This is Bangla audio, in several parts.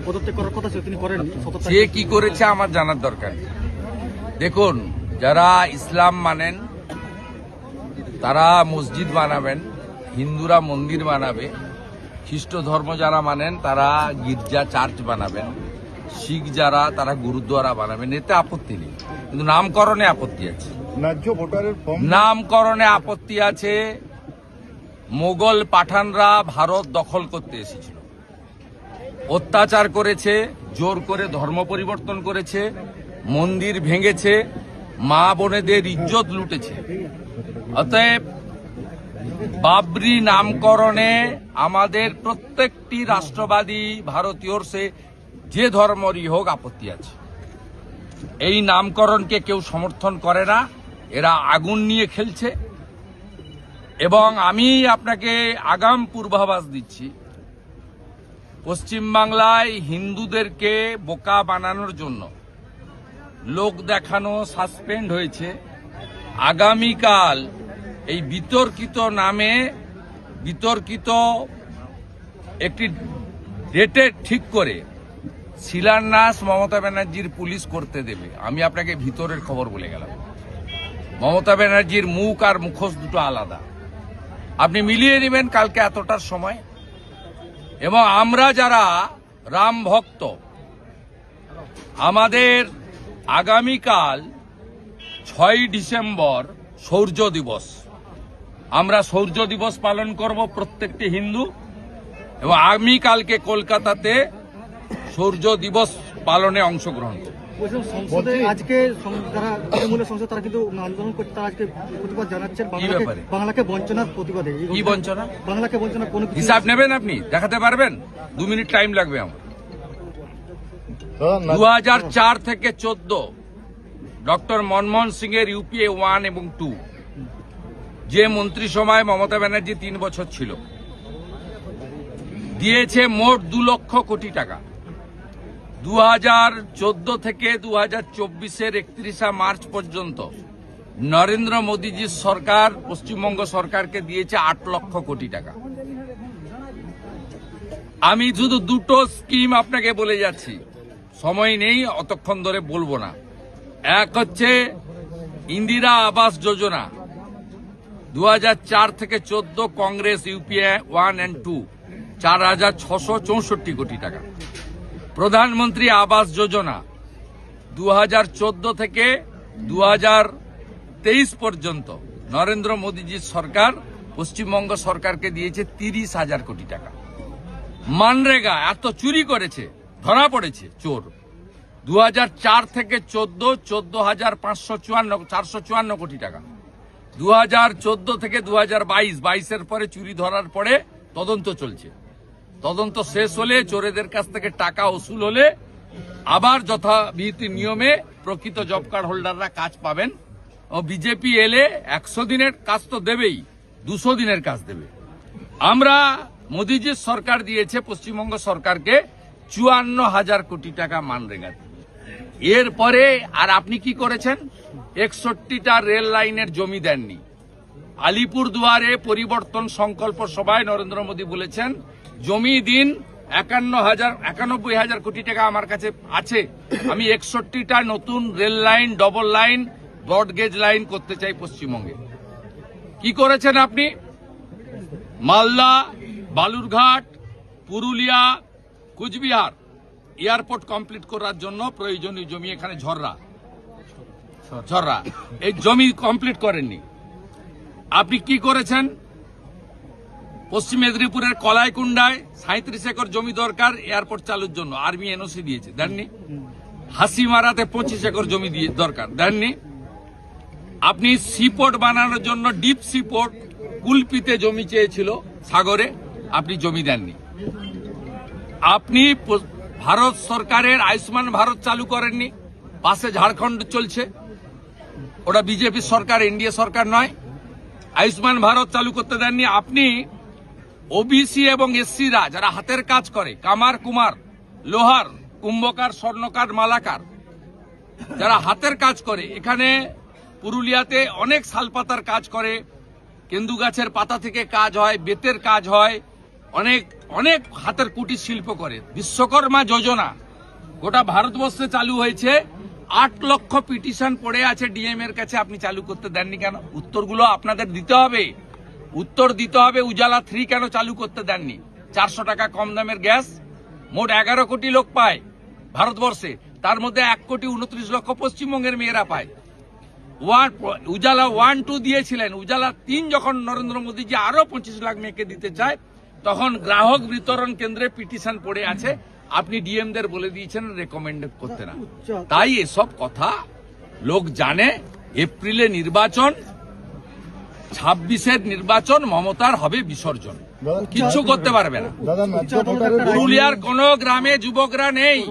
পদত্যাগ করার কথা ছিল, তিনি করেননি। সে কি করেছে আমার জানার দরকার। দেখুন, যারা ইসলাম মানেন তারা মসজিদ বানাবেন, হিন্দুরা মন্দির বানাবে, খ্রিস্ট ধর্ম যারা মানেন তারা গির্জা চার্চ বানাবেন, শিখ যারা তারা গুরুদ্বারা বানাবেন, এতে আপত্তি নেই। কিন্তু নামকরণে আপত্তি আছে। নামকরণে আপত্তি আছে। মোগল পাঠানরা ভারত দখল করতে এসেছিল, অত্যাচার করেছে, জোর করে ধর্ম পরিবর্তন করেছে, মন্দির ভেঙেছে, মা বোনেদের ইজ্জত লুটেছে। অতএব বাবরি নামকরণে আমাদের প্রত্যেকটি রাষ্ট্রবাদী ভারতীয়র সে যে ধর্মরই হোক আপত্তি আছে। এই নামকরণকে কেউ সমর্থন করে না, এরা আগুন নিয়ে খেলছে। এবং আমি আপনাকে আগাম পূর্বাভাস দিচ্ছি, পশ্চিমবাংলায় হিন্দুদেরকে বোকা বানানোর জন্য লোক দেখানো সাসপেন্ড হয়েছে। আগামীকাল এই বিতর্কিত নামে বিতর্কিত একটি ডেটে ঠিক করে শিলান্যাস মমতা ব্যানার্জির পুলিশ করতে দেবে। আমি আপনাকে ভিতরের খবর বলে গেলাম, মমতা ব্যানার্জির মুখ আর মুখোশ দুটো আলাদা, আপনি মিলিয়ে নেবেন কালকে এতটার সময়। এবং আমরা যারা রাম ভক্ত, আমাদের আগামীকাল 6 ডিসেম্বর শৌর্য দিবস, আমরা শৌর্য দিবস পালন করব প্রত্যেকটি হিন্দু। এবং আমি কালকে কলকাতাতে শৌর্য দিবস পালনে অংশগ্রহণ করব। সংসদে আজকে যারা তৃণমূলের সংসদ তারা কিন্তু আন্দোলন করতে, তারা আজকে প্রতিবাদ জানাচ্ছেন বাংলাকে বঞ্চনার প্রতিবাদে। কি বঞ্চনা? বাংলাকে বঞ্চনা কোনো হিসাব নেবেন আপনি? দেখাতে পারবেন? 2 মিনিট টাইম লাগবে আমার। 2004 থেকে 14 ডক্টর মনমোহন সিং এর ইউপিএ 1 এবং 2, যে মন্ত্রিসভায় মমতা ব্যানার্জি 3 বছর ছিল, দিয়েছে মোট 2 লক্ষ কোটি টাকা। 2014 থেকে 2024-এর 31 মার্চ পর্যন্ত নরেন্দ্র মোদীজির সরকার পশ্চিমবঙ্গ সরকারকে দিয়েছে 8 লক্ষ কোটি টাকা। আমি শুধু 2টো স্কিম আপনাকে বলে যাচ্ছি, সময় নেই অতক্ষণ ধরে বলবো না। এক হচ্ছে ইন্দিরা আবাস যোজনা, 2004 থেকে 14 কংগ্রেস ইউপিএ 1 এবং 2, 4,664 কোটি টাকা। প্রধানমন্ত্রী আবাস যোজনা 2014 থেকে 2023 পর্যন্ত নরেন্দ্র মোদীজির সরকার পশ্চিমবঙ্গ সরকারকে দিয়েছে 30,000 কোটি টাকা। মানরেগা এত চুরি করেছে, ধরা পড়েছে চোর। 2004 থেকে 14 454 কোটি টাকা। 2014 থেকে 2022 পরে চুরি ধরার পরে তদন্ত চলছে। তদন্ত শেষ হলে, চোরেদের কাছ থেকে টাকা উসুল হলে আবার যথাবিধি নিয়মে প্রকৃত জব কার্ড হোল্ডাররা কাজ পাবেন। ও বিজেপি এলে 100 দিনের কাজ তো দেবেই, 200 দিনের কাজ দেবে। আমরা মোদীজির সরকার দিয়েছে পশ্চিমবঙ্গ সরকারকে 54,000 কোটি টাকা মানরেগা। এরপরে আর আপনি কি করেছেন? 61টা রেল লাইনের জমি দেননি। আলিপুরদুয়ারে পরিবর্তন সংকল্প সভায় নরেন্দ্র মোদী বলেছেন, জমি দিন 91,000 কোটি টাকা আমার কাছে আছে, আমি 61টা নতুন rail line, double line, broad gauge line করতে চাই পশ্চিমবঙ্গে। কি করেছেন আপনি? মালদা, বালুরঘাট, পুরুলিয়া, কুচবিহার এয়ারপোর্ট কমপ্লিট করার জন্য প্রয়োজনীয় জমি, এখানে ঝররা এই জমি কমপ্লিট করেননি। আপনি কি করেছেন? পশ্চিম মেদিনীপুরের কলাইকুণ্ডায় 37 একর জমি দরকার এয়ারপোর্ট চালুর জন্য, আর্মি এনওসি দিয়েছে, দেননি। হাসিমারাতে 25 একর জমি দিয়ে দরকার, দেননি। আপনি সিপোর্ট বানানোর জন্য ডিপ সিপোর্ট কুলপিতে জমি চেয়েছিল সাগরে, আপনি জমি দেননি। আপনি ভারত সরকারের আয়ুষ্মান ভারত চালু করেননি, পাশে ঝাড়খণ্ড চলছে, ওটা বিজেপি সরকার, এনডিএ সরকার নয়। আয়ুষ্মান ভারত চালু করতে দেননি। আপনি ওবিসি এবং এসসিরা যারা হাতের কাজ করে, কামার কুমার, লোহার, কুম্ভকার, স্বর্ণকার, মালাকার, যারা হাতের কাজ করে, এখানে পুরুলিয়াতে অনেক শালপাতার কাজ করে, কেন্দু গাছের পাতা থেকে কাজ হয়, বেতের কাজ হয়, অনেক অনেক হাতের কুটির শিল্প করে। বিশ্বকর্মা যোজনা গোটা ভারতবর্ষে চালু হয়েছে, 8 লক্ষ পিটিশন পড়ে আছে ডিএম এর কাছে, আপনি চালু করতে দেননি কেন? উত্তরগুলো আপনাদের দিতে হবে, উত্তর দিতে হবে। উজালা 3 কেন চালু করতে দেননি? 400 টাকা কম দামের গ্যাস, মোট 11 কোটি লোক পায় ভারতবর্ষে, তার মধ্যে 1,29 লক্ষ পশ্চিমবঙ্গের মেয়েরা পায়। উজালা 1-2 দিয়েছিলেন, উজালা 3 যখন নরেন্দ্র মোদীজি আরো 25 লাখ মেয়েকে দিতে চায়, তখন গ্রাহক বিতরণ কেন্দ্রে পিটিশন পড়ে আছে, আপনি ডিএমদের বলে দিয়েছেন রেকমেন্ড করতে না। তাই এসব কথা লোক জানে। এপ্রিলে নির্বাচন, 26-এর নির্বাচন, মমতার হবে বিসর্জন, কিচ্ছু করতে পারবে না। পুরুলিয়ার কোন গ্রামে যুবকরা নেই,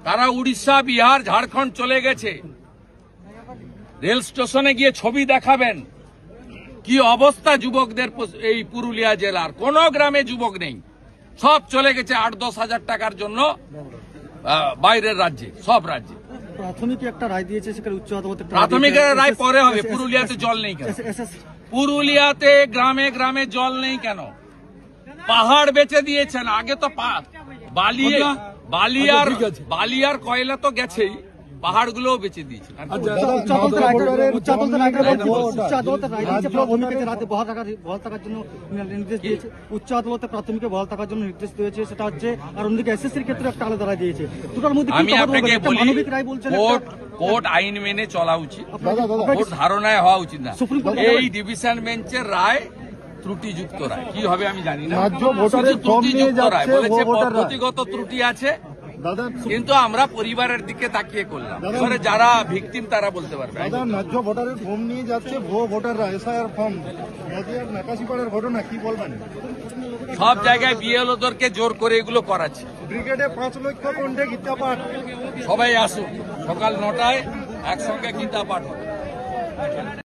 তারা উড়িষ্যা, বিহার, ঝাড়খণ্ড চলে গেছে। রেল স্টেশনে গিয়ে ছবি দেখাবেন কি অবস্থা যুবকদের। এই পুরুলিয়া জেলার কোন গ্রামে যুবক নেই, সব চলে গেছে 8-10 হাজার টাকার জন্য বাইরের রাজ্যে, সব রাজ্যে। প্রাথমিক একটা রায় দিয়েছে, সেখানে উচ্চ আদালত প্রাথমিক রায় পরে হবে। পুরুলিয়াতে জল নেই কেন? পুরুলিয়াতে গ্রামে গ্রামে জল নেই কেন? পাহাড় বেচে দিয়েছেন। আগে তো বালিয়ার কয়লা তো গেছেই, পাহাড়গুলোও বেচে দিয়েছেন। উচ্চ আদালতে প্রাথমিকে বহাল থাকার জন্য নির্দেশ দিয়েছে, সেটা হচ্ছে। আর অন্যদিকে এসএসসির ক্ষেত্রে একটা আলাদা রায় দিয়েছে। দুটোর মধ্যে আমি আপনাকে বলি, কোর্ট আইন মেনে চলা উচিত, কোর্ট ধারণায় হওয়া উচিত না। এই ডিভিশন বেঞ্চের রায় ত্রুটিযুক্ত রায়, কি হবে আমি জানি না। ত্রুটিযুক্ত রায় বলেছে, পদ্ধতিগত ত্রুটি আছে, কিন্তু আমরা পরিবারের দিকে তাকিয়ে করলাম। এবারে যারা ভিকটিম তারা বলতে পারবে। ন্যায্য ভোটারের ফর্ম নিয়ে যাচ্ছে, ভুয়ো ভোটাররা এসআইআর ফর্ম, নাকাশিপাড়ার ঘটনা কি বলবেন? সব জায়গায় বিএলওদেরকে জোর করে এগুলো করাচ্ছে। ব্রিগেডে 5 লক্ষ কণ্ঠে গীতা পাঠ। সবাই আসুন, সকাল 9টায় একসঙ্গে গীতা পাঠ হবে।